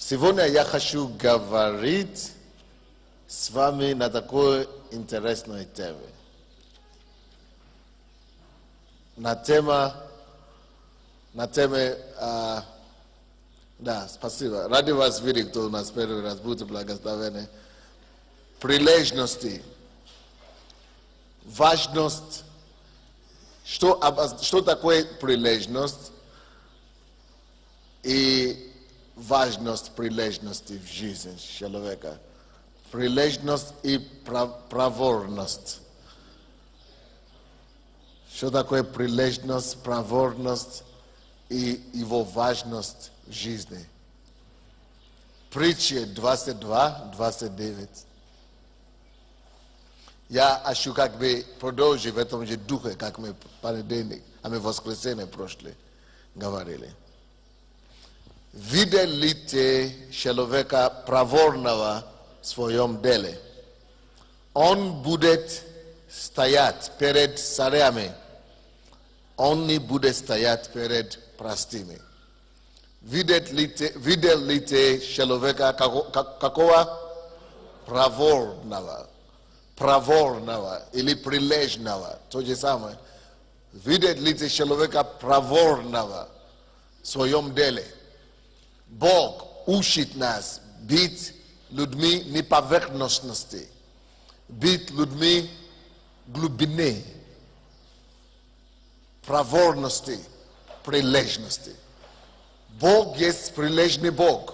Сегодня я хочу говорить с вами на такой интересной теме. На теме, да, спасибо. Ради вас видеть, кто у нас первый раз, будьте благословенны. Прилежности, важность. Что такое прилежность и важность прилежности в жизни человека? Прилежность и проворность. Что такое прилежность, проворность и его важность в жизни? Притчи 22-29. Я хочу как бы продолжить в этом же духе, как мы в понедельник, а мы в воскресенье прошлое говорили. Видели ли ты человека проворного в своем деле? Он будет стоять перед царями. Он не будет стоять перед простыми. Видели ли ты человека какого? Проворного или прилежного, то же самое. Видит ли ты человека проворного в своем деле? Бог учит нас быть людьми не поверхностности, быть людьми глубины, проворности, прилежности. Бог есть прилежный Бог.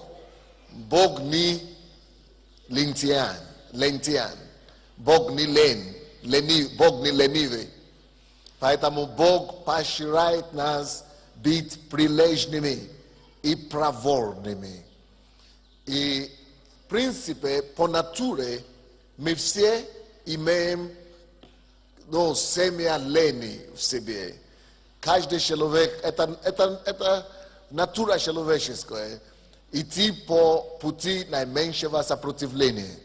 Бог не лентяй. Бог не Бог не ленивый. Поэтому Бог поощряет нас быть прилежными и проворными. И в принципе, по натуре, мы все имеем семя лени в себе. Каждый человек, это натура человеческая. Идти по пути наименьшего сопротивления.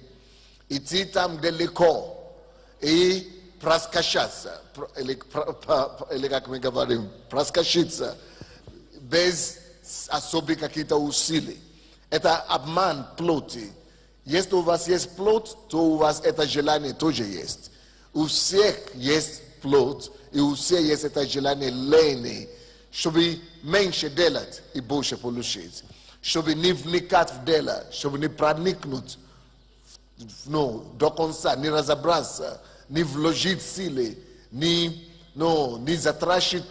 Идти там далеко и проскочаться, или как мы говорим, проскочиться без особых каких-то усилий. Это обман плоти. Если у вас есть плоть, то у вас это желание тоже есть. У всех есть плоть, и у всех есть это желание лени, чтобы меньше делать и больше получить. Чтобы не вникать в дело, чтобы не проникнуть до конца, не разобраться, не вложить силы, не затрачивать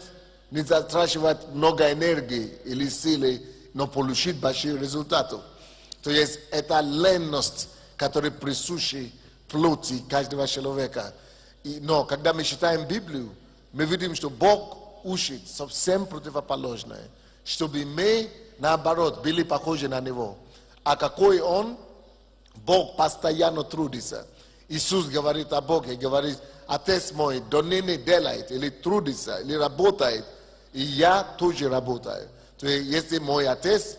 много энергии или силы, но получить большие результаты. То есть это ленность, которая присуща плоти каждого человека. Но когда мы читаем Библию, мы видим, что Бог учит совсем противоположное, чтобы мы, наоборот, были похожи на Него. А какой Он? Бог постоянно трудится. Иисус говорит о Боге, говорит: Отец мой до ныне делает, или трудится, или работает, и я тоже работаю. То есть, если мой Отец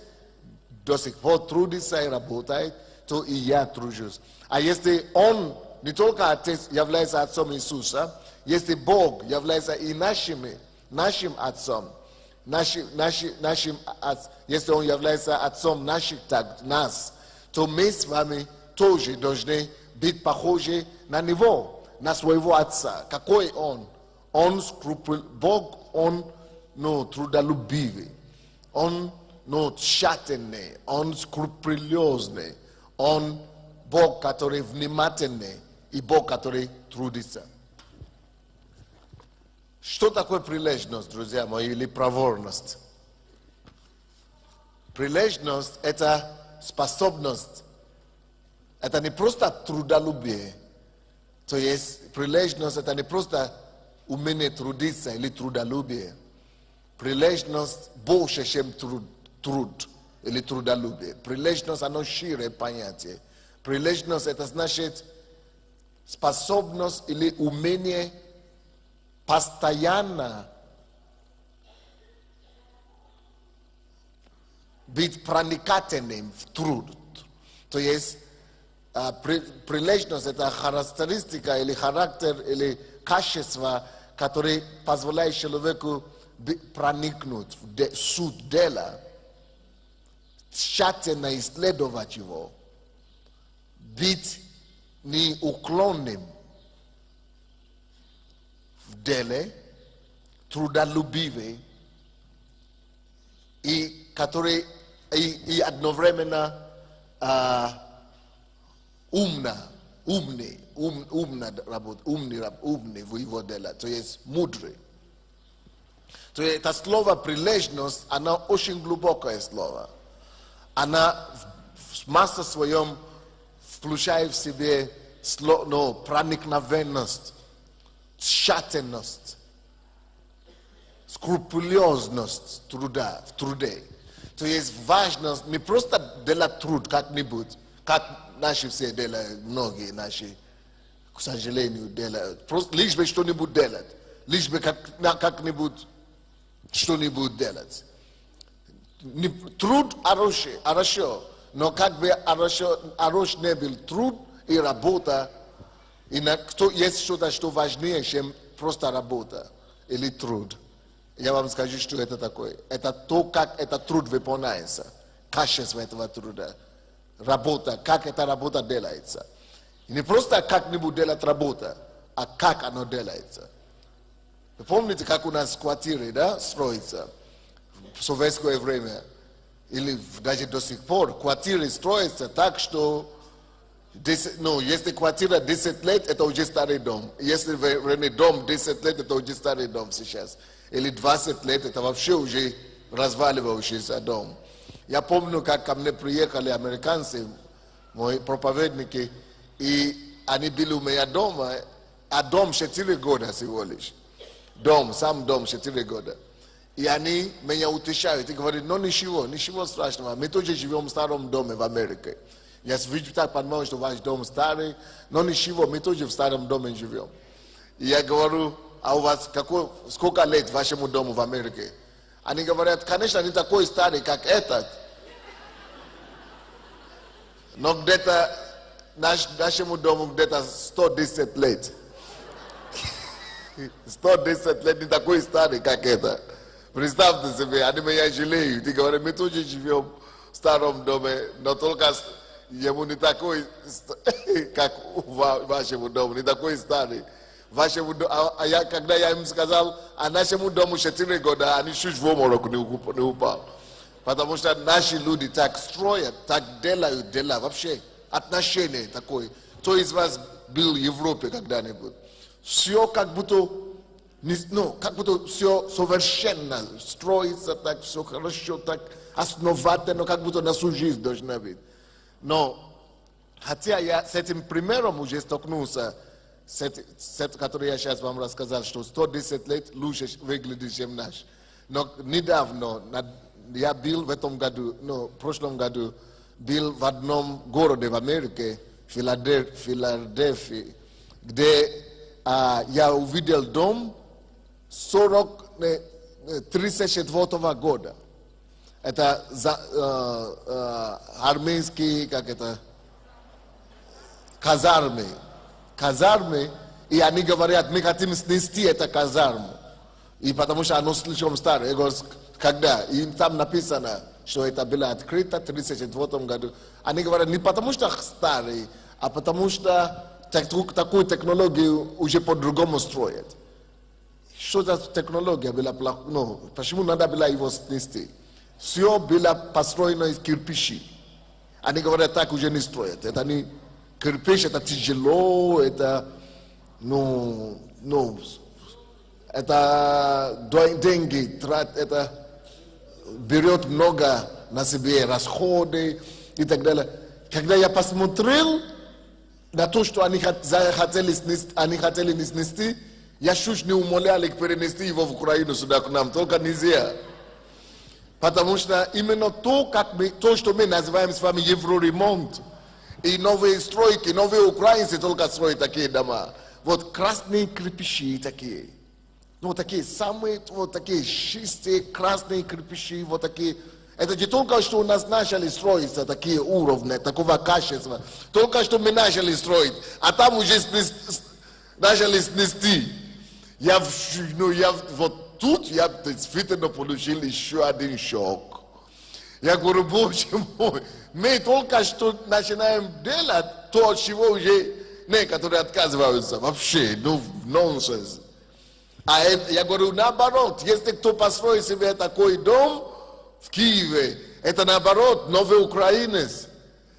до сих пор трудится и работает, то и я тружусь. А если Он, не только Отец является Отцом Иисуса, если Бог является и нашим Отцом, если Он является Отцом нас, то мы с вами тоже должны быть похожи на Него, на своего Отца. Какой Он? Бог, Он трудолюбивый, Он тщательный, Он скрупулезный, Он Бог, который внимательный, и Бог, который трудится. Что такое прилежность, друзья мои, или проворность? Прилежность – это способность. Это не просто трудолюбие. То есть прилежность – это не просто умение трудиться или трудолюбие. Прилежность больше, чем труд или трудолюбие. Прилежность – оно шире понятие. Прилежность – это значит способность или умение постоянно быть проникательным в труд. То есть прилежность – это характеристика или характер или качество, которое позволяет человеку проникнуть в суть дела, shate na isledować его, bit ni uklonnym w dele trudolюбивый и который и одновременно умный в его деле, то есть мудрый. То есть это слово «прилежность», оно очень глубокое слово. Она в массе своем включает в себе проникновенность, тщательность, скрупулезность труда, в труде. То есть важность не просто делать труд как-нибудь, как наши все делают, многие наши, к сожалению, делают. Просто лишь бы что-нибудь делать, лишь бы как-нибудь что-нибудь делать. Труд хорошо, но как бы хорош не был труд и работа, и есть что-то, что важнее, чем просто работа или труд. Я вам скажу, что это такое. Это то, как этот труд выполняется, качество этого труда, работа, как эта работа делается. И не просто как-нибудь делать работа, а как оно делается. Вы помните, как у нас квартиры, да, строятся в советское время, или даже до сих пор, квартиры строятся так, что если квартира 10 лет, это уже старый дом. Если дом 10 лет, это уже старый дом сейчас. Или 20 лет, это вообще уже разваливающийся дом. Я помню, как ко мне приехали американцы, мои проповедники, и они были у меня дома, а дом 4 года всего лишь. Сам дом 4 года. И они меня утешают и говорят, ничего страшного, мы тоже живем в старом доме в Америке. Я так понимаю, что ваш дом старый, но ничего, мы тоже в старом доме живем. И я говорю, а у вас сколько лет вашему дому в Америке? Они говорят, конечно, не такой старый, как этот, но где-то нашему дому где-то 110 лет. 110 лет не такой старый, как это. Представьте себе, они меня жалеют и говорят, мы тоже живем в старом доме, но только ему не такой, как вашему дому, не такой старый. Когда я им сказал, а нашему дому 4 года, они чуть в обморок не упал. Потому что наши люди так строят, так делают дела, вообще отношение такое. Кто из вас был в Европе когда-нибудь? Все как будто все совершенно строится, так все хорошо, так основательно, как будто на всю жизнь должна быть. Но, хотя я с этим примером уже столкнулся, который я сейчас вам рассказал, что 110 лет лучше выглядит, чем наш. Но недавно я был в этом году, в прошлом году, был в одном городе в Америке, Филадельфии, где я увидел дом 34 года. Это армейские, казармы, и они говорят, мы хотим снести эту казарму, и потому что оно слишком старое. Я говорю, когда? И там написано, что это было открыто в 1934 году. Они говорят, не потому что старый, а потому что такую технологию уже по-другому строят. Что за технология была? Почему надо было его снести? Все было построено из кирпичей. Они говорят, так уже не строят. Это не кирпич, это тяжело, это деньги, это берет много на себе расходы и так далее. Когда я посмотрел на то, что они хотели не снести, я чуть не умолял их перенести его в Украину сюда к нам, только нельзя. Потому что именно то, что мы называем с вами евроремонт, и новые стройки, новые украинцы только строят такие дома. Вот красные кирпичи такие. Такие самые, такие чистые красные кирпичи, такие. Это не только что у нас начали строиться такие уровни, такого качества. Только что мы начали строить, а там уже начали снести. Тут я действительно получил еще один шок. Я говорю, боже мой, мы только что начинаем делать то, от чего уже некоторые отказываются. Вообще, ну, нонсенс. Я говорю, наоборот, если кто построит себе такой дом в Киеве, это наоборот, новый украинец.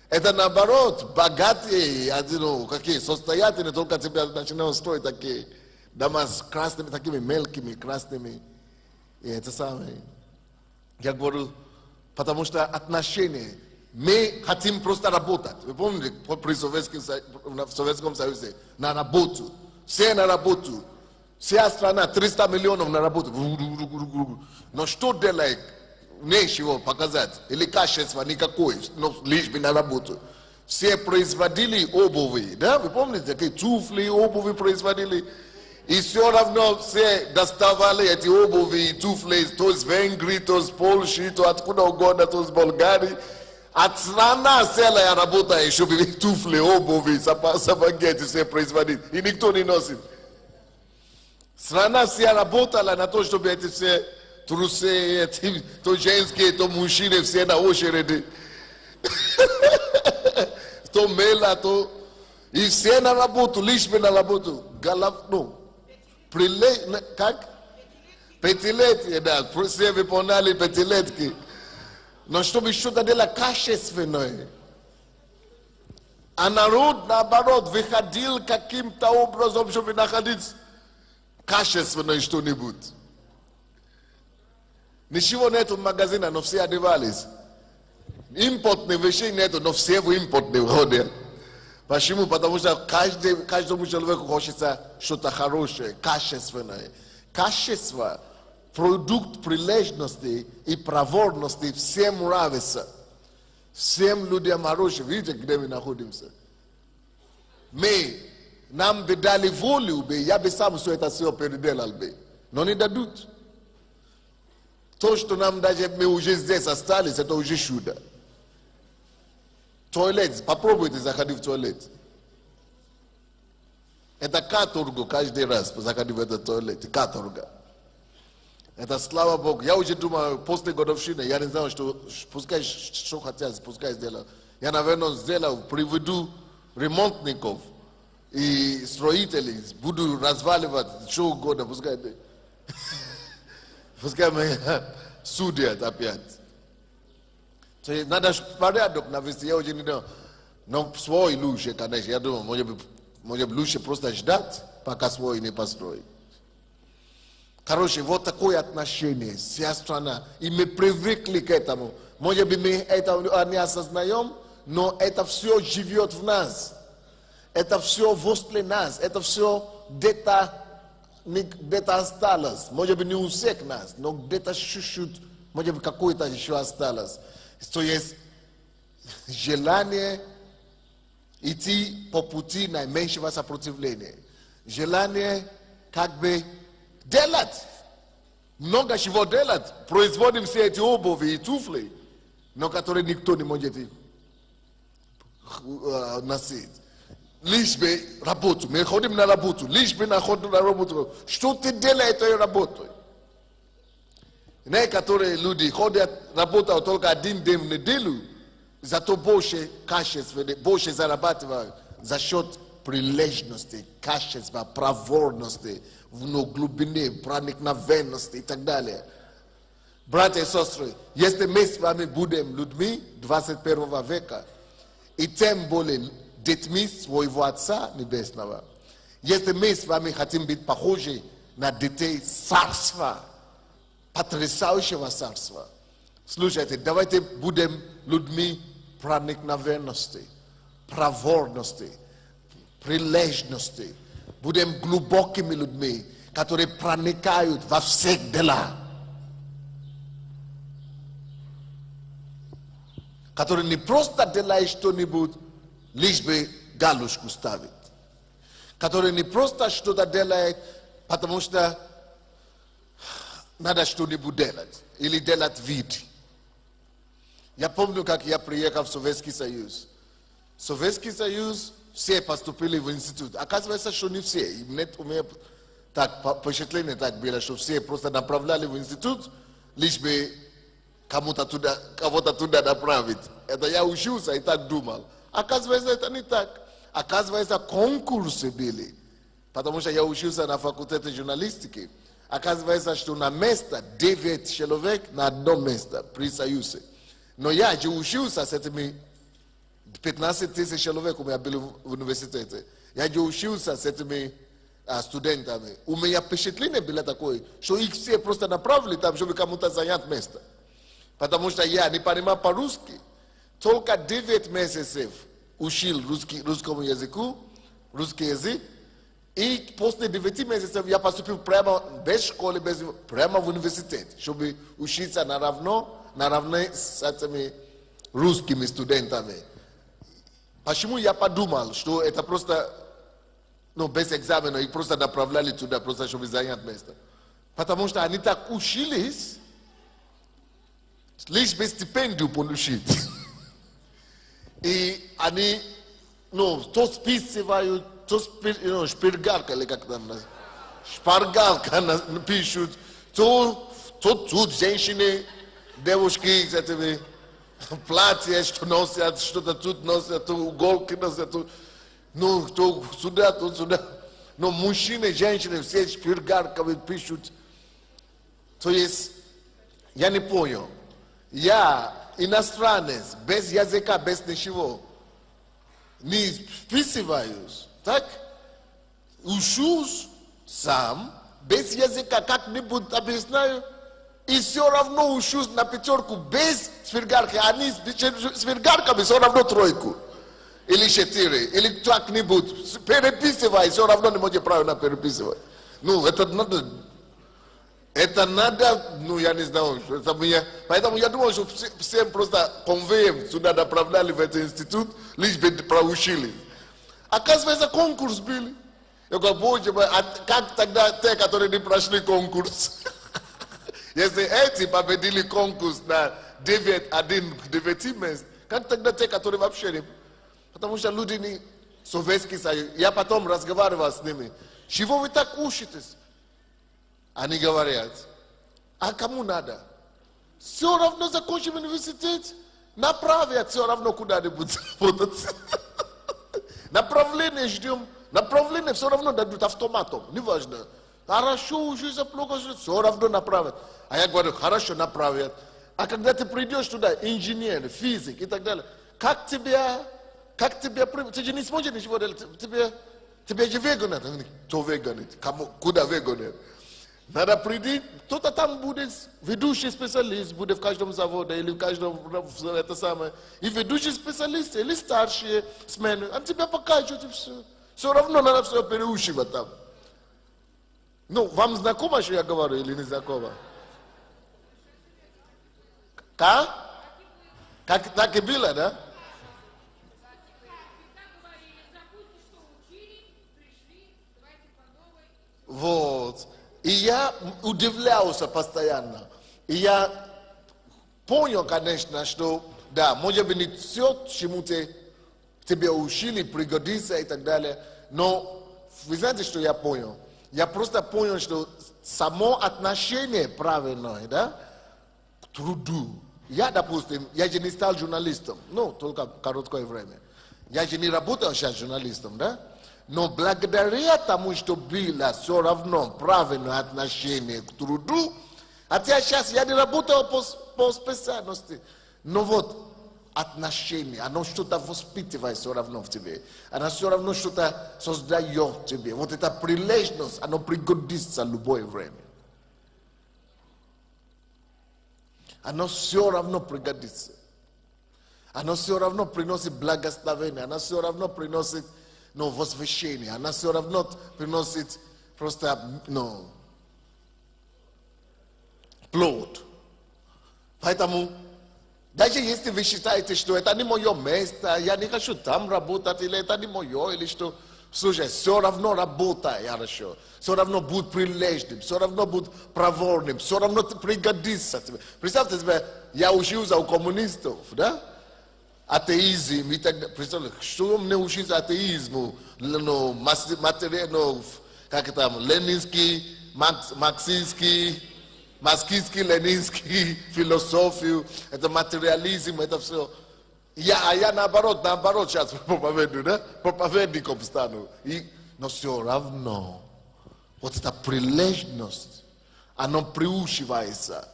Это наоборот, богатые, ну, какие, состоятельные, только тебя начинают строить такие дома с красными, такими мелкими, красными. И это самое. Я говорю, потому что отношения, мы хотим просто работать. Вы помните, при в Советском Союзе, на работу, все на работу. Вся страна, 300 миллионов на работу. Но что делает? Нечего показать. Или качества никакой, но лишь бы на работу. Все производили обуви, да? Вы помните, такие туфли, обуви производили? И все равно все доставали эти обуви и туфли, то из Венгрии, то из Польши, то откуда угодно, то из Болгарии. А страна целая работает, чтобы туфли, обуви, сапоги эти все производить. И никто не носит. Страна вся работала на то, чтобы эти все трусы, эти, то женские, то мужчины, все на очереди. То мела, то... И все на работу, лишь бы на работу. Ну, как? Пятилетки, да, все выполняли пятилетки. Но чтобы что-то делать качественное. А народ, наоборот, выходил каким-то образом, чтобы находить качественное что-нибудь. Ничего нету в магазине, но все одевались. Импортных вещей нету, но все в импортных ходят. Почему? Потому что каждому человеку хочется что-то хорошее, качественное. Качество, продукт прилежности и проворности всем нравится. Всем людям хорошим. Видите, где мы находимся? Нам бы дали волю, я бы сам все это все переделал бы. Но не дадут. То, что нам даже мы уже здесь остались, это уже чудо. Туалет, попробуйте заходить в туалет. Это каторга каждый раз, заходить в этот туалет. Каторга. Это слава Богу. Я уже думаю, после годовщины, я не знаю, что пускай что хотят, пускай сделают. Я, наверное, сделал, приведу ремонтников и строителей, буду разваливать что угодно, пускай меня судят опять. Надо порядок навести, я уже не знаю. Но свой лучше, конечно, я думаю, может быть лучше просто ждать, пока свой не построить. Короче, вот такое отношение, вся страна. И мы привыкли к этому. Может быть, мы это не осознаем, но это все живет в нас. Это все возле нас. Это все где-то осталось. Может быть, не у всех нас, но где-то чуть-чуть, может быть, какое-то еще осталось. То есть желание идти по пути наименьшего сопротивления. Желание как бы делать. Много чего делать. Производим все эти обуви и туфли, но которые никто не может носить. Лишь бы работу. Мы ходим на работу. Лишь бы находим на работу. Что ты делаешь этой работой? Некоторые люди ходят, работают только один день в неделю, зато больше качества, больше зарабатывают за счет прилежности, качества, проворности, глубины, проникновенности и так далее. Братья и сестры, если мы с вами будем людьми 21 века, и тем более детьми своего Отца Небесного, если мы с вами хотим быть похожи на детей царства, потрясающего царства, слушайте, давайте будем людьми проникновенности, проворности, прилежности. Будем глубокими людьми, которые проникают во все дела. Которые не просто делают что-нибудь, лишь бы галочку ставить. Которые не просто что-то делают, потому что надо что-нибудь делать. Или делать вид. Я помню, как я приехал в Советский Союз. Советский Союз, все поступили в институт. Оказывается, что не все. И у меня так, впечатление так было, что все просто направляли в институт, лишь бы кого-то туда направить. Это я учился и так думал. Оказывается, это не так. Оказывается, конкурсы были. Потому что я учился на факультете журналистики. Оказывается, что на место 9 человек на одно место при Союзе. Но я же учился с этими 15 тысяч человек, у меня были в университете. Я же учился с этими студентами. У меня впечатление было такое, что их все просто направили там, чтобы кому-то занять место. Потому что я не понимал по-русски. Только 9 месяцев учил русскому языку, русский язык. И после 9 месяцев я поступил прямо без школы, прямо в университет, чтобы учиться наравне с этими русскими студентами. Почему я подумал, что это просто, без экзамена, их просто направляли туда, просто чтобы занять место? Потому что они так учились, лишь без стипендию получить. И они, то списывают, то шпаргалка, или как там называется, шпаргалка пишут, то тут женщины, девушки с этими платья, что носят, что-то тут носят, то иголки носят, то сюда, то сюда. Но мужчины, женщины, все шпаргалками пишут. То есть, я не понял. Я иностранец, без языка, без ничего, не вписываюсь, так? Учусь сам, без языка, как-нибудь объясняю, и все равно учусь на 5 без свергарки. Они с свергарками все равно 3 или 4, или как-нибудь. Переписывай, все равно не можете правильно переписывать. Это надо, я не знаю, поэтому я думал, что всем просто конвеем сюда направляли в этот институт, лишь бы проучили. Оказывается, конкурс были. Я говорю, боже мой, а как тогда те, которые не прошли конкурс? Если эти победили конкурс на 9 мест, как тогда те, которые вообще не... Потому что люди не Советский Союз. Я потом разговаривал с ними. Чего вы так учитесь? Они говорят, а кому надо? Все равно закончим университет, направят все равно куда-нибудь работать. Направление ждем, направление все равно дадут автоматом, неважно. Хорошо учишься, плохо учишься, все равно направят. А я говорю, хорошо направят. А когда ты придешь туда, инженер, физик и так далее, как тебя, ты же не сможешь ничего делать, тебе же выгонят. Кто выгонит? Куда выгонят? Надо прийти, кто-то там будет ведущий специалист, будет в каждом заводе или в каждом, это самое. И ведущий специалист, или старшие смены, они тебя покажут и все. Все равно надо все переучивать там. Вам знакомо, что я говорю, или не знакомо? Как так и было, да? Вот. И я удивлялся постоянно. И я понял, конечно, что, да, может быть, не все, чему тебе учили, пригодится и так далее. Но вы знаете, что я понял? Я просто понял, что само отношение правильное, да, к труду. Я, допустим, я же не стал журналистом, только короткое время. Я же не работал сейчас журналистом, да? Но благодаря тому, что было все равно правильное отношение к труду, хотя сейчас я не работал по специальности, но вот отношение, оно что-то воспитывает все равно в тебе, оно все равно что-то создает в тебе. Вот эта прилежность, оно пригодится в любое время. Оно все равно пригодится. Оно все равно приносит благословение, оно все равно приносит возвышение, она все равно приносит просто, плод. Поэтому, даже если вы считаете, что это не мое место, я не хочу там работать, или это не мое, или что, слушай, все равно работай хорошо, все равно будь прилежным, все равно будь проворным, все равно пригодится тебе. Представьте себе, я учился у коммунистов, да? Атеизм и так далее. Представляете, что мне учиться атеизму, материал, как там, ленинский, марксистский, Maskiński, Leniński, filozofię, to materializm, to wszystko. A ja naоборот сейчас проповедую, да? Проповедником стану. Но все равно, вот эта прилежность, она приучивается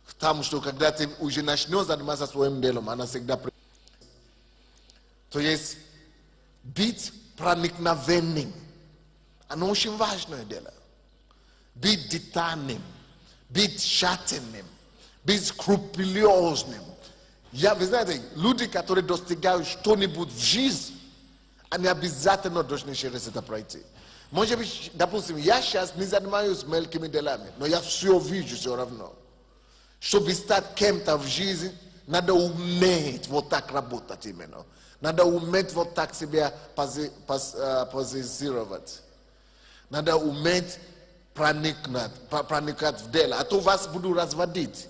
к тому, что когда ты уже начнешь заниматься своим делом, она всегда То есть быть проникновенным, оно очень важное дело. Быть детальным, быть тщательным, быть скрупулезным. Вы знаете, люди, которые достигают что-нибудь в жизни, они обязательно должны через это пройти. Может быть, допустим, я сейчас не занимаюсь мелкими делами, но я все вижу все равно. Чтобы стать кем-то в жизни, надо уметь вот так работать именно. Надо уметь вот так себя позиционировать. Надо уметь проникать в дело. А то вас будут разводить,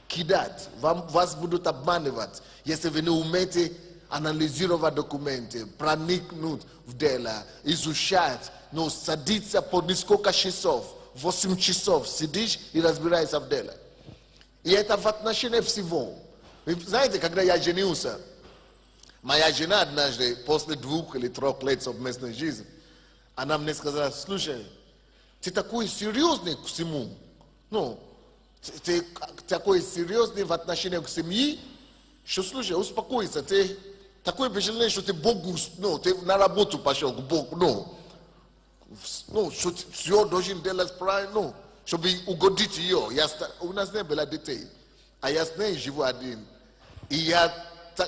кидать, вас будут обманывать, если вы не умеете анализировать документы, проникнуть в дело, изучать, но садиться по несколько часов, 8 часов сидишь и разбираешься в деле. И это в отношении всего. Вы знаете, когда я женился, моя жена однажды, после 2 или 3 лет совместной жизни, она мне сказала: слушай, ты такой серьезный к всему, ты такой серьезный в отношении к семье, что, слушай, успокойся, ты такое впечатление, что ты Богу, ты на работу пошел к Богу, что все должен делать правильно, чтобы угодить ее. У нас не было детей, а я с ней живу один. И я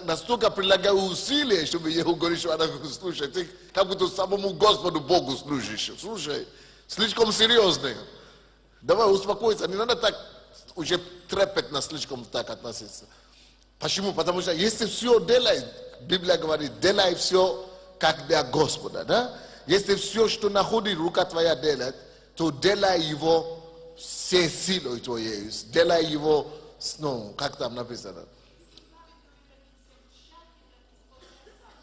настолько прилагаю усилия, чтобы ей угодить, что она говорит: слушай, ты как будто самому Господу Богу служишь. Слушай, слишком серьезный. Давай успокойся, не надо так уже трепетно слишком так относиться. Почему? Потому что если все делай, Библия говорит, делай все как для Господа, да? Если все, что находит рука твоя делать, то делай его всей силой твоей, делай его, как там написано?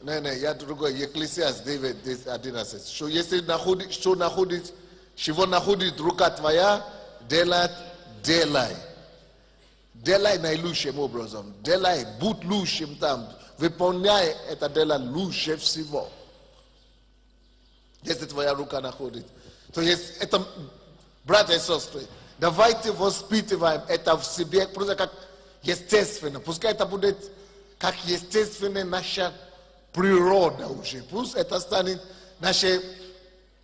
Не, я другой, Екклесиаст 9:11. Что если чего находит рука твоя, делай. Делай наилучшим образом. Делай, будь лучшим там. Выполняй это дело лучше всего. Если твоя рука находит. То есть это, братья и сестры, давайте воспитываем это в себе, просто как естественно. Пускай это будет как естественная наша природа уже. Пусть это станет наше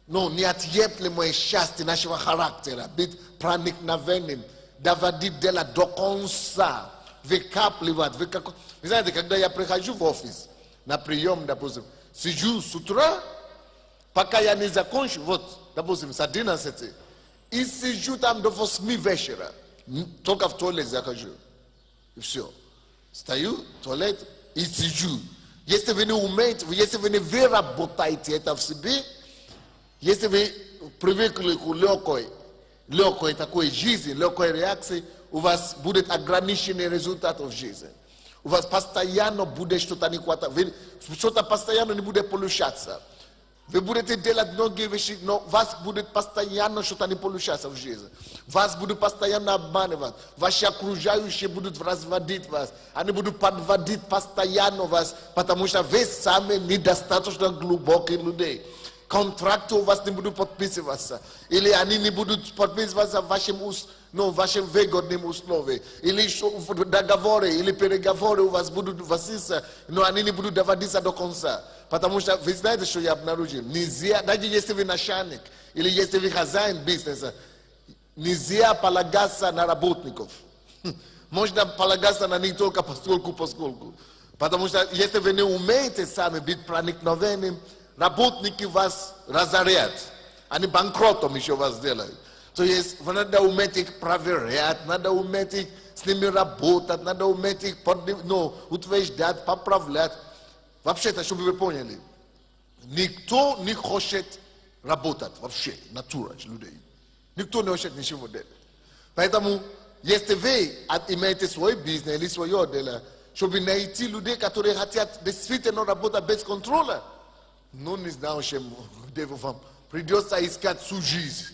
неотъемлемое счастье нашего характера. Быть проникновенным, доводить дело до конца, выкапливать. Вы знаете, когда я прихожу в офис на прием, допустим, сижу с утра, пока я не закончу, допустим, с 11, и сижу там до 8 вечера, только в туалет захожу, и все. Стою в туалет и сижу. Если вы не умеете, если вы не выработаете это в себе, если вы привыкли к легкой такой жизни, легкой реакции, у вас будет ограниченный результат в жизни. У вас постоянно будет что-то не хватать, что-то постоянно не будет получаться. Вы будете делать многие вещи, но у вас будет постоянно что-то не получаться в жизни. Вас будут постоянно обманывать. Ваши окружающие будут разводить вас. Они будут подводить постоянно вас, потому что вы сами недостаточно глубокие люди. Контракты у вас не будут подписываться. Или они не будут подписываться вашим выгодным условиям. Или договоры, или переговоры у вас будут васиться, но они не будут доводиться до конца. Потому что вы знаете, что я обнаружил. Нельзя, даже если вы начальник, или если вы хозяин бизнеса, нельзя полагаться на работников. Можно полагаться на них только поскольку. Потому что если вы не умеете сами быть проникновенным, работники вас разорят. Они банкротом еще вас сделают. То есть надо уметь их проверять, надо уметь их с ними работать, надо уметь их утверждать, поправлять. Вообще-то, чтобы вы поняли, никто не хочет работать вообще, натура людей. Никто не хочет ничего делать. Поэтому, если вы имеете свой бизнес или свое дело, чтобы найти людей, которые хотят действительно работать без контроля, не знаю, где вам придется искать всю жизнь.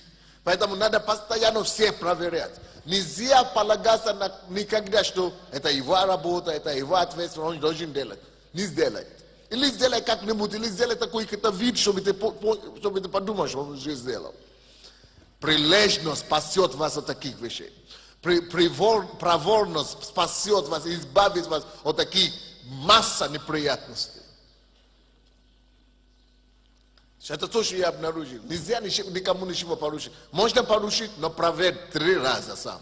Поэтому надо постоянно все проверять. Нельзя полагаться на никогда, что это его работа, это его ответственность, он должен делать. Не сделает. Или сделай как-нибудь, или сделай такой какой-то вид, чтобы ты подумал, что он уже сделал. Прилежность спасет вас от таких вещей. Проворность спасет вас, избавит вас от таких масса неприятностей. Это то, что я обнаружил. Нельзя никому ничего поручить. Можно поручить, но проверь 3 раза сам.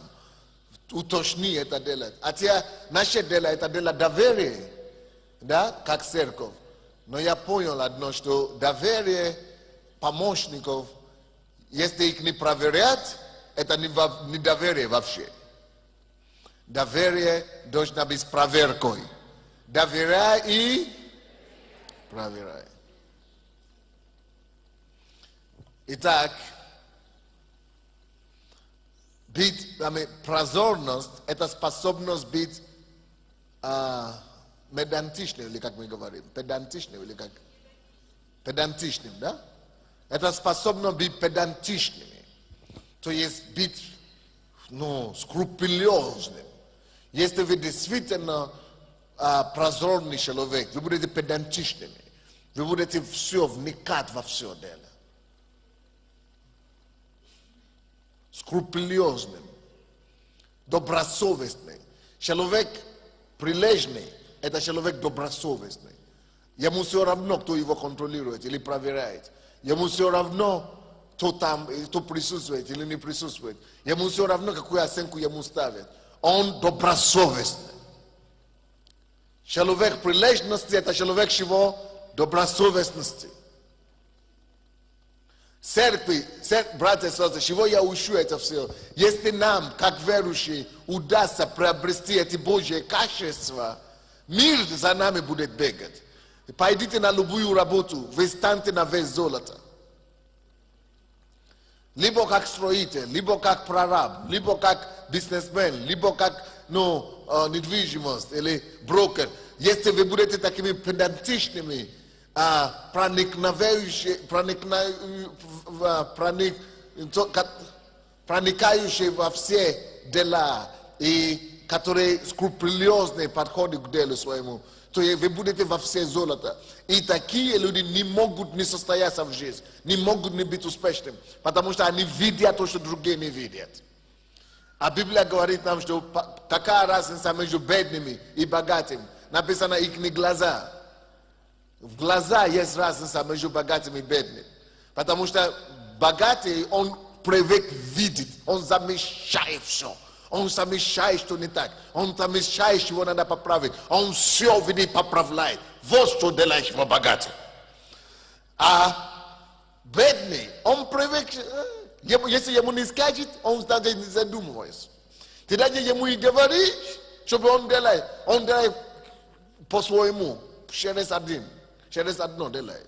Уточни это делать. Хотя наше дело это дело доверия, да, как церковь. Но я понял одно, что доверие помощников, если их не проверять, это не доверие вообще. Доверие должно быть с проверкой. Доверяй и проверяй. Итак, прозорность – это способность быть медантичным, или как мы говорим, педантичным, или как? Педантичным, да? Это способность быть педантичными, то есть быть, скрупулезным. Если вы действительно прозорный человек, вы будете педантичными, вы будете все вникать во все дело. Скрупулезным, добросовестный. Человек прилежный – это человек добросовестный. Ему все равно, кто его контролирует или проверяет. Ему все равно, кто там, кто присутствует или не присутствует. Ему все равно, какую оценку ему ставят. Он добросовестный. Человек прилежности – это человек чего? Добросовестности. Церкви, братья и сестры, чего я учу это все? Если нам, как верующие, удастся приобрести эти Божьи качества, мир за нами будет бегать. Пойдите на любую работу, вы станете на вес золота. Либо как строитель, либо как прораб, либо как бизнесмен, либо как недвижимость или брокер. Если вы будете такими педантичными, проникающие во все дела и которые скрупулезные подходят к делу своему, то вы будете во все золото. И такие люди не могут не состояться в жизни, не могут не быть успешными, потому что они видят то, что другие не видят. А Библия говорит нам, что какая разница между бедными и богатыми? Написано их глаза. В глаза есть разница между богатыми и бедными. Потому что богатый, он привык видеть, он замечает все. Он замечает, что не так. Он замечает, чего надо поправить. Он все видит, поправляет. Вот что делает его богатый. А бедный, он привык, если ему не скажет, он даже не задумывается. Ты даже ему и говоришь, чтобы он делает по-своему, через одно делает.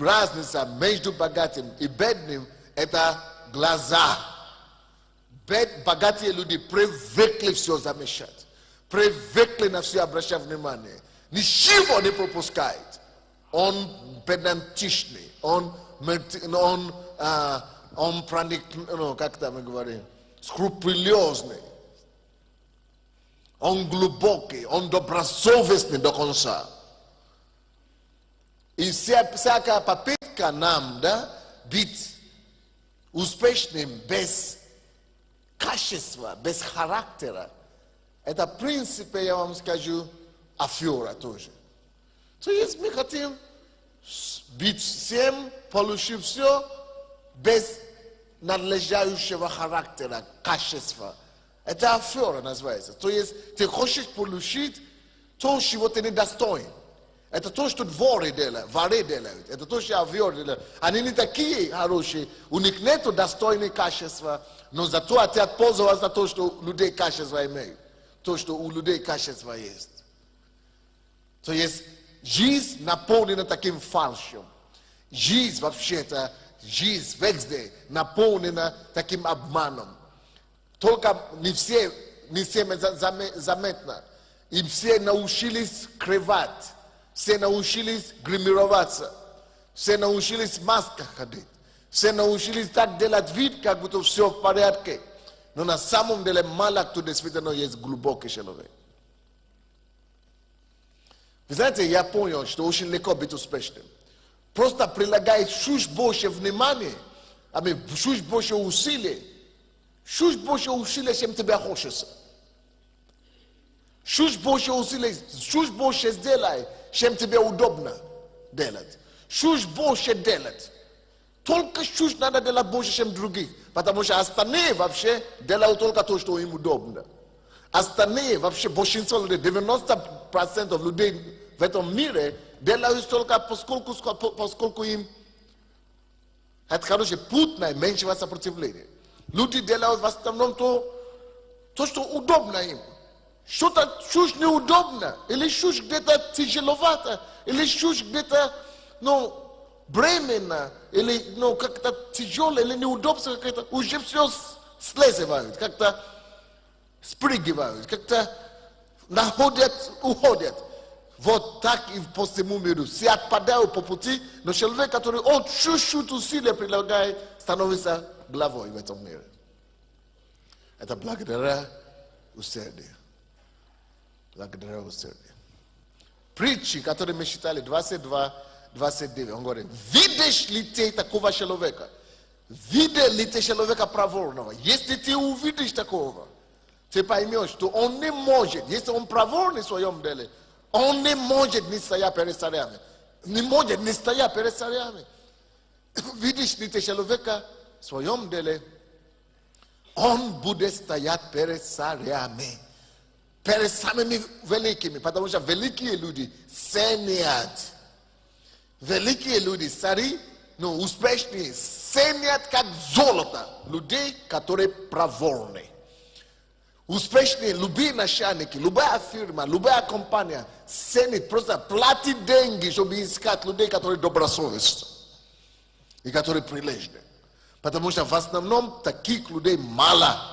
Разница между богатым и бедным – это глаза. Богатые люди привыкли все замечать, привыкли на все обращать внимание. Ничего не пропускает. Он педантичный, он как там мы говорим, скрупулезный. Он глубокий, он добросовестный до конца. И всякая попытка нам, быть успешным без качества, без характера, это в принципе, я вам скажу, афера тоже. То есть мы хотим быть всем, получив все, без надлежащего характера, качества. Это афера называется. То есть ты хочешь получить то, чего ты не достоин. Это то, что воры делают. Это то, что аферы делают. Они не такие хорошие. У них нет достойных качества, но зато хотят пользоваться то, что у людей качества имеют. То, что у людей качества есть. То есть жизнь наполнена таким фальшем. Жизнь вообще-то, жизнь везде наполнена таким обманом. Только не всем заметно. И все научились скрывать. Все научились гримироваться. Все научились в масках ходить. Se na ushili tak de la vid kak buto sio pareatke. No na samum dele malak tu desfita no jest głębokie szelowe. Wy znacie, ja powiem, że to ushili leko bitu spesznym. Prosta prilagaj szusz bosze wнимание, a my szusz bosze usile. Szusz bosze usile się tebe hoszesa. Szusz bosze usile, szusz bosze zdelaj, się tebe udobna делать. Szusz bosze делать. Только чушь надо делать больше, чем других. Потому что остальные вообще делают только то, что им удобно. Остальные вообще, большинство людей, 90% людей в этом мире делают только поскольку им это хороший путь, меньшего сопротивления. Люди делают в основном то, что удобно им. Что-то чушь неудобно, или чушь где-то тяжеловато, или чушь где-то, временно, или как-то тяжелое, или неудобство какое-то, уже все слезывают, как-то спрыгивают, как-то находят, уходят. Вот так и по всему миру. Все отпадают по пути, но человек, который он чуть-чуть усилия прилагает, становится главой в этом мире. Это благодаря усердию. Благодаря усердию. Притчи, которые мы читали, 22-29, он говорит, видишь ли ты такого человека? Видел ли ты человека проворного? Если ты увидишь такого, ты поймешь, что он не может, если он проворный в своем деле, он не может не стоять перед царями. Не может не стоять перед царями. Видишь ли ты человека в своем деле, он будет стоять перед царями. Перед самыми великими, потому что великие люди ценят. Великие люди, цари, успешные, ценят как золото людей, которые проворны. Успешные, любые начальники, любая фирма, любая компания ценит, просто платит деньги, чтобы искать людей, которые добросовестны и которые прилежны. Потому что в основном таких людей мало.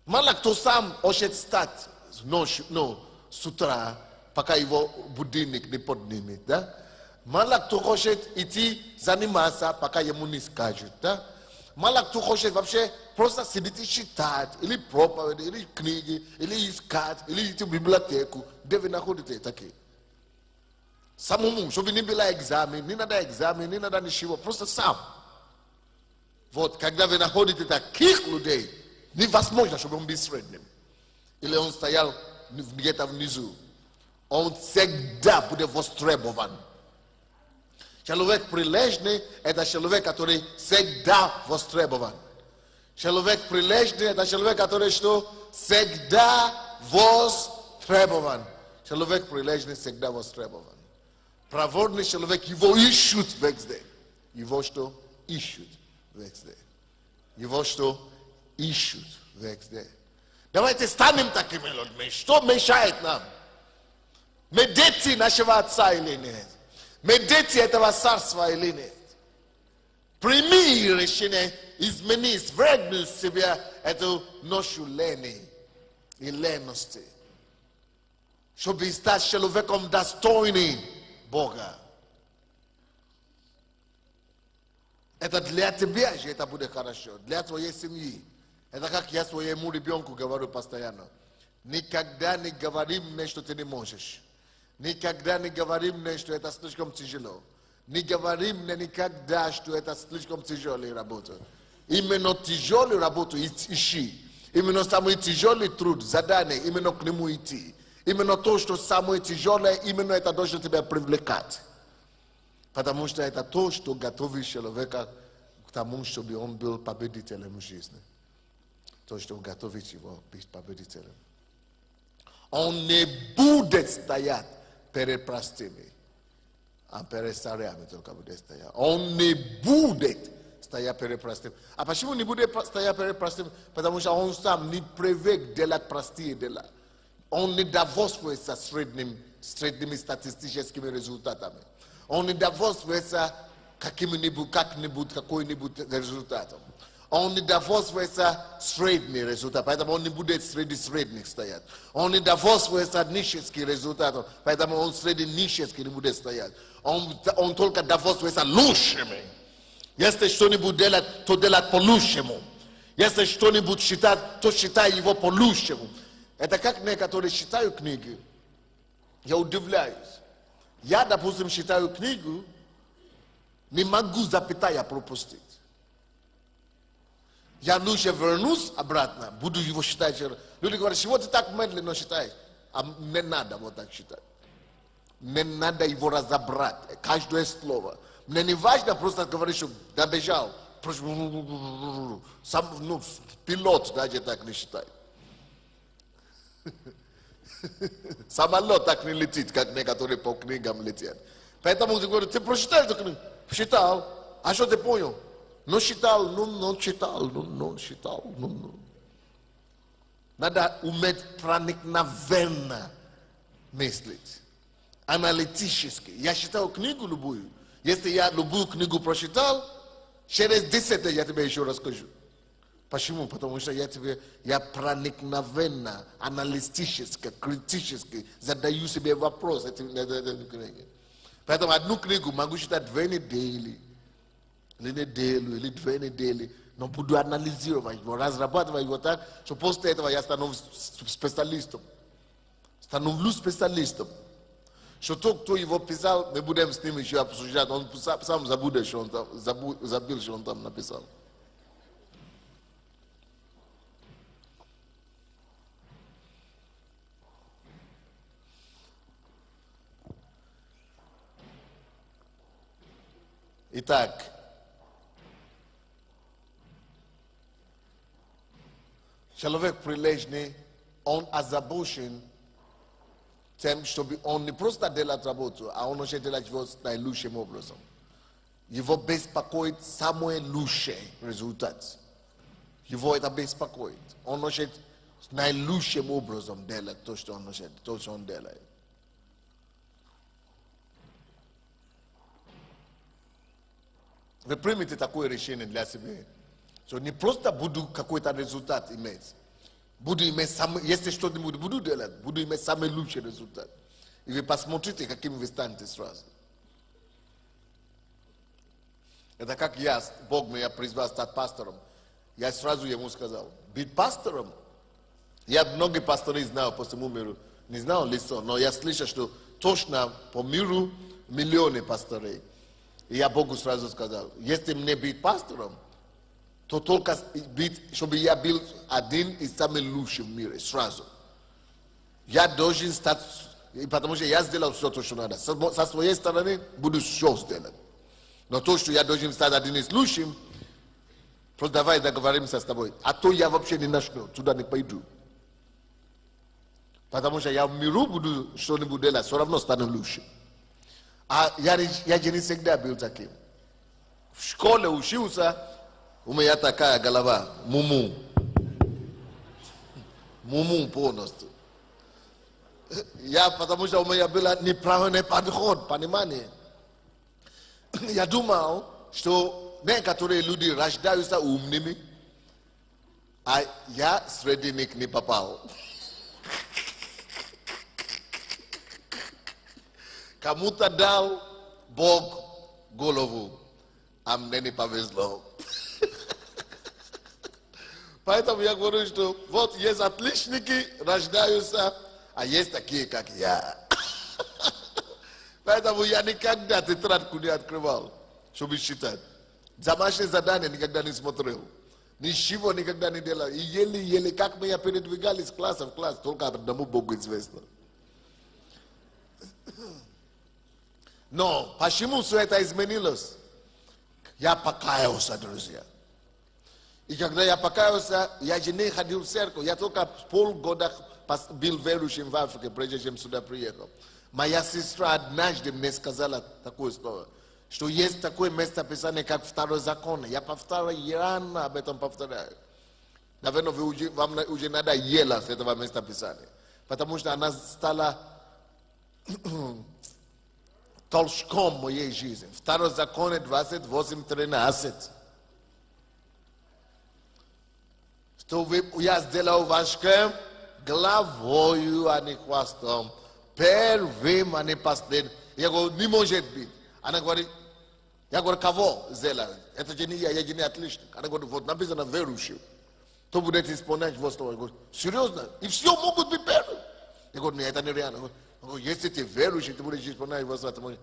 Мало кто сам хочет встать ночью, с утра, пока его будильник не поднимет, да? Мало кто хочет идти заниматься, пока ему не скажут, да? Мало кто хочет вообще просто сидеть и читать, или проповеди, или книги, или искать, или идти в библиотеку. Где вы находите такие? Самому, чтобы не было экзамен, не надо ничего, просто сам. Вот, когда вы находите таких людей, невозможно, чтобы он был средним. Или он стоял где-то внизу. Он всегда будет востребован. Человек прилежный – это человек, который всегда востребован. Человек прилежный – это человек, который что? Всегда востребован. Человек прилежный всегда востребован. Проворный человек, его ищут везде. Его что? Ищут везде. Его что? Ищут везде. Давайте станем такими людьми. Что мешает нам? Мы дети нашего Отца или нет? Мы дети этого царства или нет? Прими решение изменить, свергнуть в себя эту ношу лени и лености, чтобы стать человеком достойным Бога. Это для тебя же это будет хорошо, для твоей семьи. Это как я своему ребенку говорю постоянно. Никогда не говори мне, что ты не можешь. Никогда не говори мне, что это слишком тяжело. Не говори мне никогда, что это слишком тяжелая работа. Именно тяжелую работу ищи. Именно самый тяжелый труд, задание, именно к нему идти. Именно то, что самое тяжелое, именно это должно тебя привлекать. Потому что это то, что готовит человека к тому, чтобы он был победителем в жизни. То, что готовит его быть победителем. Он не будет стоять перед простыми, а перед царями только будет стоять. Он не будет стоять перед простыми. А почему не будет стоять перед простыми? Потому что он сам не привык делать простые дела. Он не довольствуется средними статистическими результатами. Он не довольствуется каким-нибудь результатом. Он не довольствуется средним результатом, поэтому он не будет среди средних стоять. Он не довольствуется нищенским результатом, поэтому он среди нищенских не будет стоять. Он только довольствуется лучшими. Jesteś w stanie to делать по-лучшему. Jesteś w stanie считать, то считай его по-лучшему. Это как некоторые читают книги. Я удивляюсь. Я, допустим, читаю книгу, не могу запятая пропустить. Я лучше вернусь обратно, буду его считать. Люди говорят, чего ты так медленно считаешь? А не надо вот так считать. Не надо его разобрать, каждое слово. Мне не важно просто говорить, что добежал. Сам, пилот даже так не считает. Самолет так не летит, как некоторые по книгам летят. Поэтому ты говоришь, ты прочитал эту книгу? Читал. А что ты понял? Ну, читал, читал. Надо уметь проникновенно мыслить. Аналитически. Я читал книгу любую. Если я любую книгу прочитал, через 10 лет я тебе еще расскажу. Почему? Потому что я проникновенно, аналитически, критически задаю себе вопрос этой книги. Поэтому одну книгу могу читать 2 недели, или неделю, или 2 недели, но буду анализировать его, разрабатывать его так, что после этого я становлюсь специалистом. Становлюсь специалистом. Что тот, кто его писал, мы будем с ним еще обсуждать, он сам забыл, что он там написал. Итак, человек прилежный, он озабочен тем, чтобы он не просто делает работу, а он уже делает его наилучшим образом. Его беспокоит самый лучший результат. Его это беспокоит. Он уже наилучшим образом делает то, что он делает. Вы примете такое решение для себя. Что не просто буду какой-то результат иметь. Буду иметь если что-нибудь буду делать, буду иметь самый лучший результат. И вы посмотрите, каким вы станете сразу. Это как Бог меня призвал стать пастором. Я сразу ему сказал, быть пастором. Я многие пасторы знаю по всему миру. Не знал лицо, но я слышал, что точно по миру миллионы пасторей. И я Богу сразу сказал, если мне быть пастором, то только быть, чтобы я был один из самых лучших в мире, сразу. Я должен стать, потому что я сделал все то, что надо. Со своей стороны буду все сделать. Но то, что я должен стать один из лучших, просто давай договоримся с тобой. А то я вообще не начну, туда не пойду. Потому что я в миру буду что-нибудь делать, все равно стану лучшим. А я же не всегда был таким. В школе учился, у меня такая голова, муму полностью. Потому что у меня был неправильный подход, понимание. Я думал, что некоторые люди рождаются умными, а я среди них не попал. Кому-то дал Бог голову, а мне не повезло. Поэтому я говорю, что вот есть отличники, рождаются, а есть такие, как я. Поэтому я никогда тетрадку не открывал, чтобы считать. Домашнее задание никогда не смотрел. Ничего никогда не делал. И еле-еле, как мы передвигались с класса в класс, только одному Богу известно. Но почему все это изменилось? Я покаялся, друзья. И когда я покаялся, я же не ходил в церковь. Я только полгода был верующим в Африке, прежде чем сюда приехал. Моя сестра однажды мне сказала такое слово, что есть такое местописание, как Второй закон. Я повторяю, я рано об этом повторяю. Наверное, вам уже надо ела с этого местописания. Потому что она стала толчком моей жизни. Второй закон 28:13. Что я сделал вашим главою, а не хвостом. Первым, а не последним. Я говорю, не может быть. Она говорит, Я говорю, кого зела? Это же не я не отличник. Она говорит, вот написано верующий. Кто будет исполнять его слово? Я говорю, серьезно? И все могут быть первым. Я говорю, нет, это нереально. Я говорю, если ты верующий, ты будешь исполнять его слово.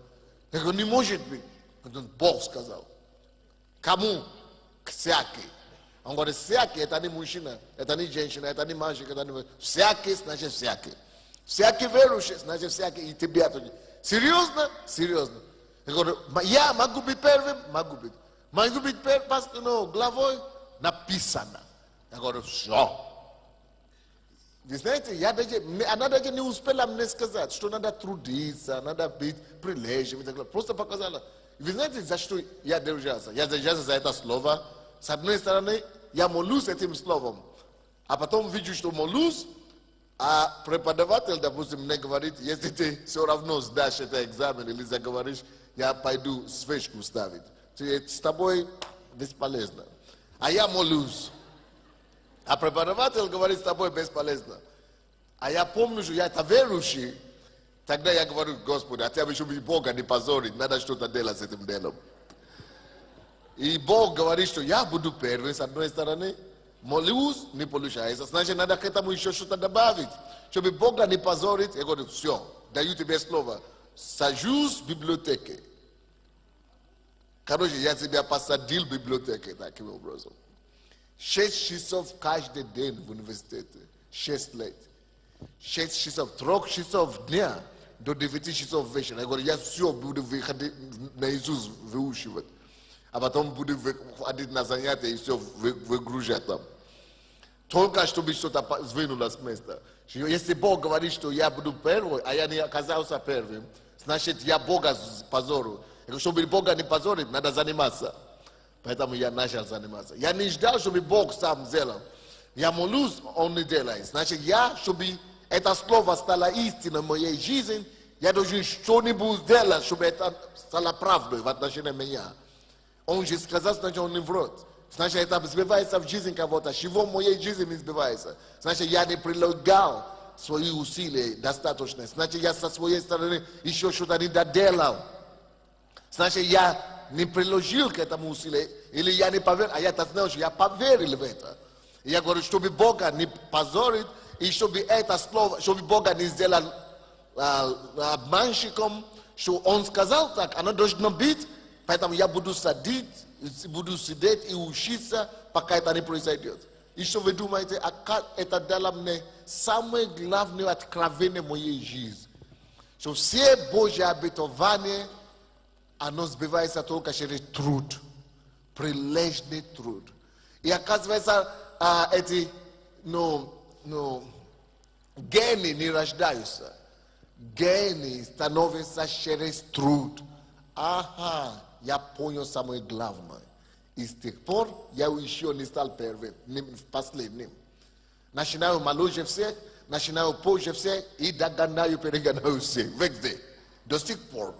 Я говорю, не может быть. Бог сказал. Кому? Всякий. Он говорит, всякий, это не мужчина, это не женщина, это не мальчик, это не... Всякий, значит всякий. Всякий верующий, значит всякий, и тебя тоже. Серьезно? Серьезно. Я говорю, я могу быть первым? Могу быть. Могу быть первым, главой? Написано. Я говорю, все. Вы знаете, она даже не успела мне сказать, что надо трудиться, надо быть прилежным и так далее. Просто показала. Вы знаете, за что я держался? Я держался за это слово. С одной стороны, я молюсь этим словом. А потом вижу, что молюсь, а преподаватель, допустим, мне говорит, если ты все равно сдашь этот экзамен или заговоришь, я пойду свечку ставить. С тобой бесполезно. А я молюсь. А преподаватель говорит, с тобой бесполезно. А я помню, что я это верующий. Тогда я говорю, Господи, хотя бы, чтобы Бога не позорить, надо что-то делать с этим делом. И Бог говорит, что я буду первым, с одной стороны. Молюсь, не получается. Значит, надо к этому еще что-то добавить. Чтобы Бога не позорить, я говорю, все, даю тебе слово. Сажусь в библиотеке. Короче, я тебя посадил в библиотеке таким образом. 6 часов каждый день в университете. 6 лет. 6 часов, 3 часов дня до 9 часов вечера. Я говорю, я все буду выходить наизусть выучивать. А потом буду ходить на занятия и все выгружать там. Только чтобы что-то сдвинулось с места. Если Бог говорит, что я буду первым, а я не оказался первым, значит, я Бога позорю. Чтобы Бога не позорить, надо заниматься. Поэтому я начал заниматься. Я не ждал, чтобы Бог сам сделал. Я молюсь, Он не делает. Значит, чтобы это слово стало истиной в моей жизни, я должен что-нибудь сделать, чтобы это стало правдой в отношении меня. Он же сказал, значит, он не врет. Значит, это сбивается в жизни кого-то. Чего в моей жизни не сбивается? Значит, я не прилагал свои усилия достаточно. Значит, я со своей стороны еще что-то не доделал. Значит, я не приложил к этому усилию. Или я не поверил, а я-то знал, что я поверил в это. И я говорю, чтобы Бога не позорить, и чтобы это слово, чтобы Бога не сделал обманщиком, что Он сказал так, оно должно быть. Поэтому я буду сидеть и учиться, пока это не произойдет. И что вы думаете, это дало мне самое главное откровение в моей жизни. Что все Божьи обетования, оно сбивается только через труд. Прилежный труд. И оказывается, эти гении не рождаются. Гении становятся через труд. Ага, я понял самое главное. И с тех пор я еще не стал первым, последним. Начинаю моложе всех, начинаю позже всех и догоняю, перегоняю всех. Везде. До сих пор.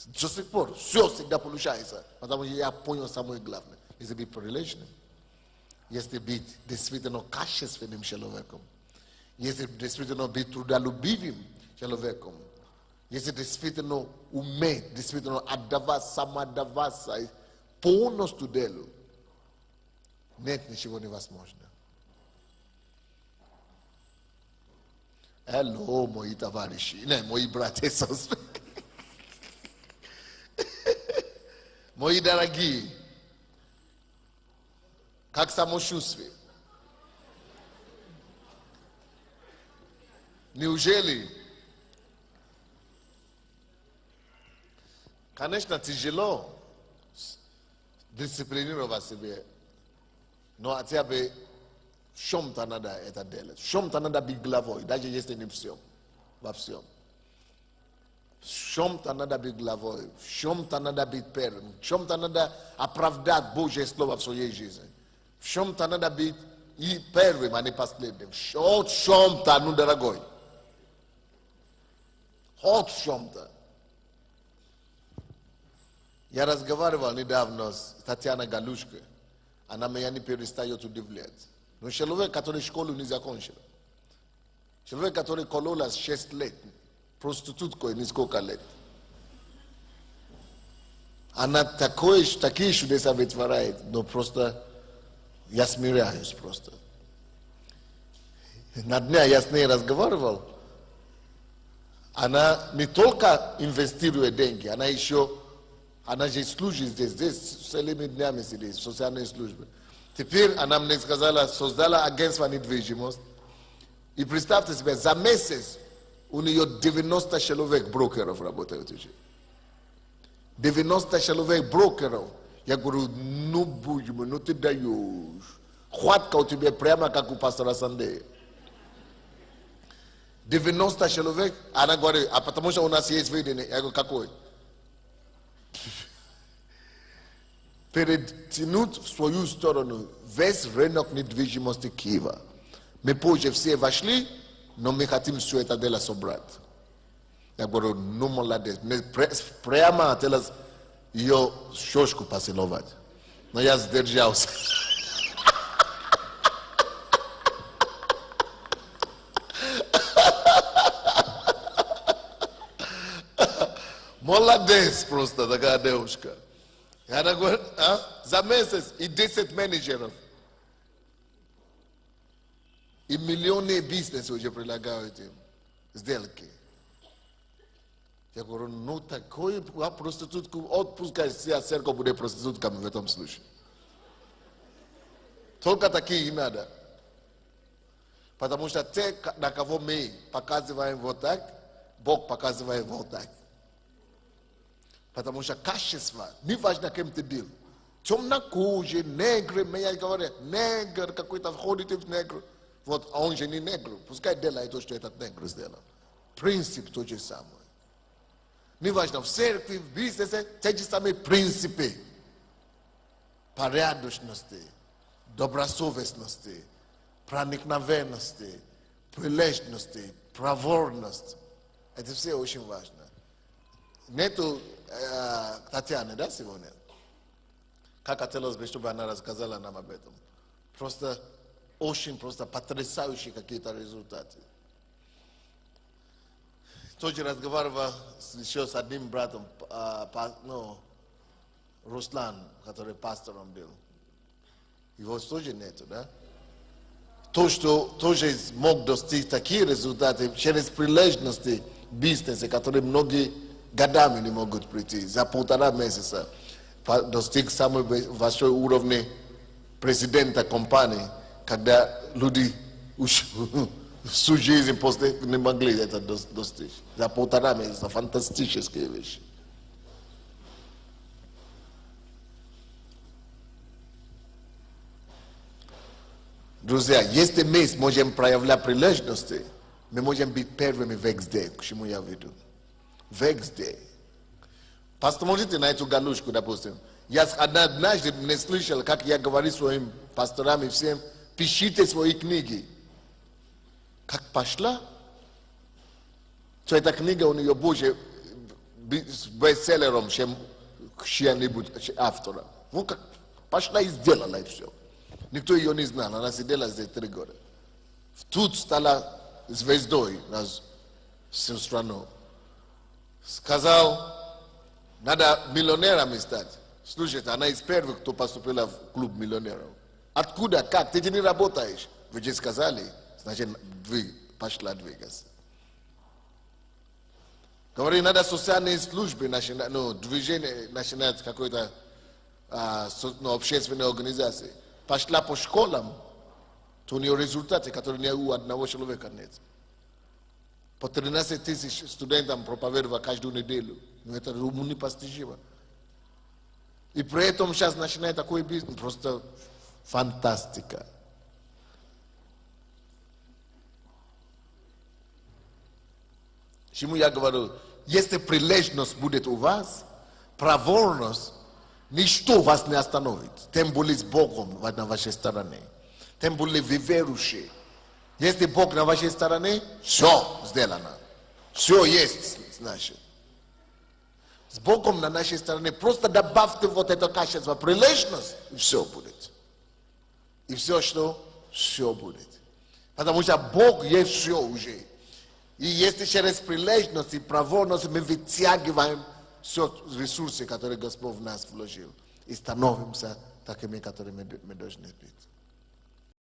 До сих пор. Все всегда получается. Потому что я понял самое главное. Если быть прилежным, если быть действительно качественным человеком, если действительно быть трудолюбивым человеком, если действительно уметь, действительно самоотдаваться полностью делу, нет ничего невозможно. Hello, мои товарищи, мои братья и сестры, мои дорогие, как самочувствие? Неужели? Конечно, тяжело дисциплинировать себя, но хотя бы в чем-то надо это делать. В чем-то надо быть главой, даже если не всем, во всем. В чем-то надо быть главой, в чем-то надо быть первым, в чем-то надо оправдать Божье Слово в своей жизни. В чем-то надо быть и первым, а не последним. Хоть в чем-то, ну, дорогой. Хоть в чем-то. Я разговаривал недавно с Татьяной Галушкой. Она меня не перестает удивлять. Но человек, который школу не закончил. Человек, который колола 6 лет. Проституткой несколько лет. Она такие чудеса вытворяет, но просто я смиряюсь просто. На дня я с ней разговаривал, она не только инвестирует деньги, она же служит здесь целыми днями сидит, в социальной службе. Теперь она мне сказала, создала агентство недвижимость. И представьте себе, за месяц у нее 90 человек брокеров работают уже. 90 человек брокеров. Я говорю, ну будь мой, ну ты даешь. Хватка у тебя прямо как у пастора Сандея. 90 человек. Она говорит, а потому что у нас есть видение. Я говорю, какой? Перетянуть в свою сторону весь рынок недвижимости Киева. Мы позже все вошли, но мы хотим все это дело собрать. Я говорю, ну молодец. Мы прямо хотелось ее щечку поцеловать. Но я сдержался. Молодец просто такая девушка. И она говорит, за месяц и 10 менеджеров. И миллионные бизнесы уже предлагают им сделки. Я говорю, ну такой проститутку, пускай вся церковь будет проститутками в этом случае. Только такие и надо. Потому что те, на кого мы показываем вот так, Бог показывает вот так. Потому что качество, не важно, кем ты был. Темнокожий, негры, меня говорят, негр какой-то входит в негр. Вот, а он же не негр. Пускай делает то, что этот негр сделал. Принцип тот же самый. Не важно, в церкви, в бизнесе, те же самые принципы. Порядочности, добросовестности, проникновенности, прилежности, проворности. Это все очень важно. Нету Татьяны, да, сегодня? Как хотелось бы, чтобы она рассказала нам об этом. Просто очень просто потрясающие какие-то результаты. Тоже разговаривал еще с одним братом, Руслан, который пастором был. Его тоже нету, да? То, что тоже мог достичь такие результаты через прилежности бизнеса, которые многие годами не могут прийти. За 1,5 месяца достиг самый большой уровень президента компании, когда люди всю жизнь после не могли это достичь. За 1,5 месяца фантастические вещи. Друзья, если мы сможем проявлять прилежности, мы можем быть первыми везде, к чему я веду. Везде. Посмотрите на эту галушку, допустим. Я однажды не слышал, как я говорю своим пасторам и всем, пишите свои книги. Как пошла, что эта книга у нее будет бестселлером, чем чья-нибудь автора. Ну как пошла и сделала, и все. Никто ее не знал, она сидела здесь 3 года. Тут стала звездой на всю страну. Сказал, надо миллионерами стать. Слушайте, она из первых, кто поступила в клуб миллионеров. Откуда, как? Ты же не работаешь. Вы же сказали, значит, вы пошла двигаться. Говорит, надо социальные службы, движение начинать какой-то общественной организации. Пошла по школам, то у нее результаты, которые не у одного человека нет. По 13 тысяч студентам проповедовала каждую неделю. Но это непостижимо. И при этом сейчас начинает такой бизнес. Просто фантастика. Чему я говорю? Если прилежность будет у вас, проворность, ничто вас не остановит. Тем более с Богом на вашей стороне. Тем более вы верующие. Если Бог на вашей стороне, все сделано. Все есть, значит. С Богом на нашей стороне просто добавьте вот это качество, прилежность, и все будет. И все что? Все будет. Потому что Бог есть все уже. И если через прилежность и проворность мы вытягиваем все ресурсы, которые Господь в нас вложил, и становимся такими, которыми мы должны быть.